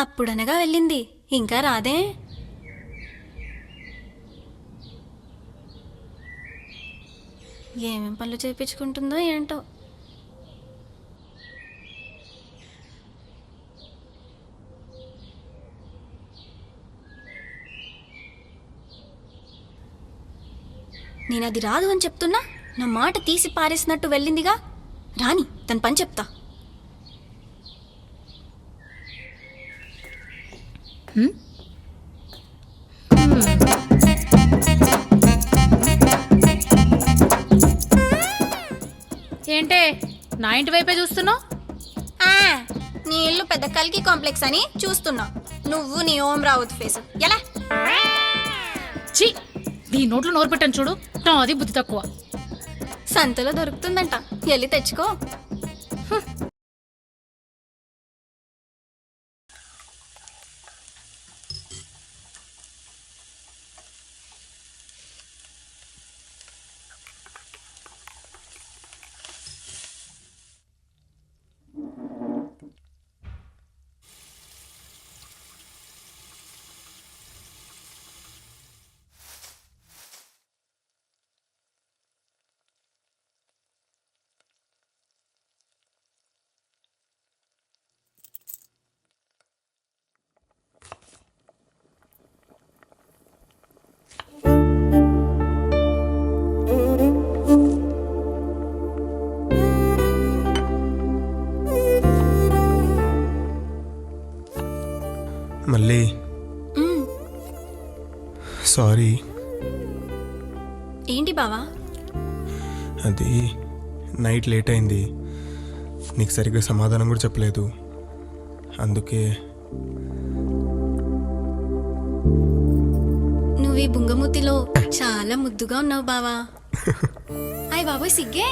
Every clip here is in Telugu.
అప్పుడనగా వెళ్ళింది, ఇంకా రాదే? ఏమేం పనులు చేయించుకుంటుందో ఏంటో. నేను అది రాదు అని చెప్తున్నా, నా మాట తీసి పారేసినట్టు వెళ్ళిందిగా. రాని తన పని చెప్తా. ఏంటే నా ఇంటి వైపే చూస్తున్నావు? నీ ఇల్లు పెద్ద కల్కి కాంప్లెక్స్ అని చూస్తున్నా. నువ్వు నీ ఓం రావత్ ఫేస్ ఎలా? ఛీ, ఈ నోట్లో నోరు పెట్టాను చూడు, నాది బుద్ధి తక్కువ. సంతలో దొరుకుతుందంట, వెళ్ళి తెచ్చుకో. మళ్ళీ సారీ. ఏంటి బావా? అది నైట్ లేట్ అయింది, నీకు సరిగ్గా సమాధానం కూడా చెప్పలేదు. అందుకే నువ్వు ఈ బుంగమూతిలో చాలా ముద్దుగా ఉన్నావు బావా. అయ్ బాబోయ్ సిగ్గే.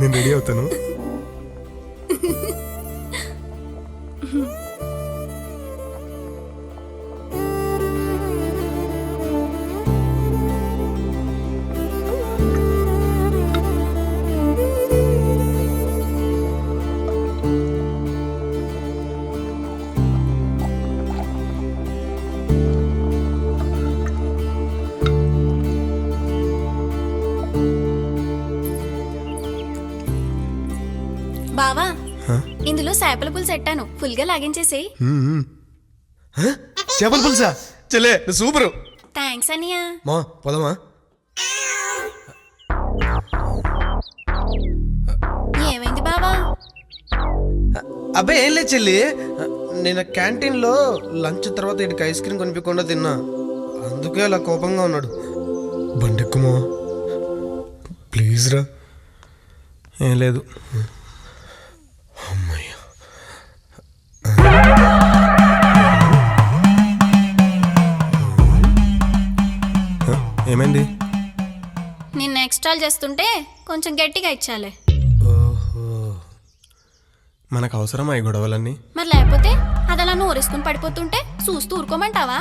నేను రెడీ అవుతాను. బావా, ఇందులో చేపల పులుసు ఎట్టాను, ఫుల్ గా లాగించేసేయ్. చేపల పులుసా? చలే సూపరు. థ్యాంక్స్ అనియా. మా పోదామా? ఏమైంది బావా? అబ్బాయి ఏం లేదు చెల్లి, నేను క్యాంటీన్లో లంచ్ తర్వాత ఇటుకి ఐస్ క్రీమ్ కొనిపించకుండా తిన్నా, అందుకే అలా కోపంగా ఉన్నాడు. బండెక్కుమా ప్లీజ్ రా. ఏం లేదు. అమ్మయ్య, ఏమైంది? నిన్న ఎక్స్ట్రాల్ చేస్తుంటే కొంచెం గట్టిగా ఇచ్చాలే. మనకు అవసరమా ఈ గొడవలన్నీ? మరి లేకపోతే అది అలా నోరేసుకుని పడిపోతుంటే చూస్తూ ఊరుకోమంటావా?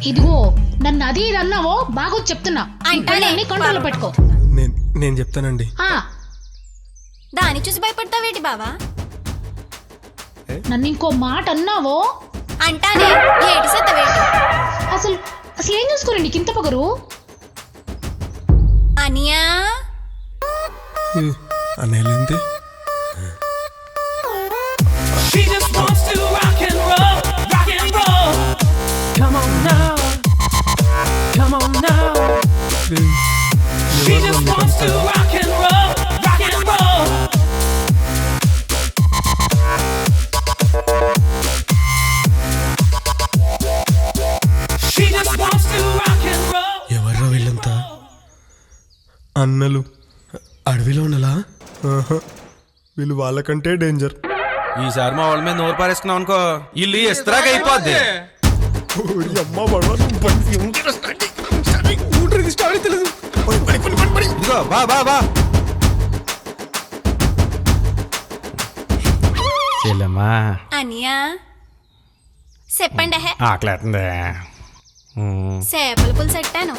ఇదిగో నన్ను అది ఇది అన్నావో బాగా చెప్తున్నా, కంట్రోల్ పెట్టుకో. నేను చెప్తానండి. దాన్ని చూసి భయపడతావేటి బావా? నన్ను ఇంకో మాట అన్నావో అంటానే ఏటి సత్తవేటి? అసలు అసలు ఏం చూసుకోరు నీకు ఇంత పొగరు? అనియా అనేలేంది. She just wants to rock and roll, rock and roll. Come on now, come on now. She just wants to rock and roll, rock and roll. She just wants to rock and roll. ఎవర్రా వీళ్ళంతా? అన్నలు అడవిలో ఉన్నలా? వీళ్ళు వాళ్ళకంటే డేంజర్. ఈసారి మా వాళ్ళ మీద నోరు పారేసుకున్నాం అనుకో, ఇల్లు ఎస్తరాగా అయిపోద్ది. ఇదిగో బా బా బా చెల్లమ్మా. అనియా చెప్పండి. ఆకలేస్తుంది. చేపల పులుసు ఎట్టాను.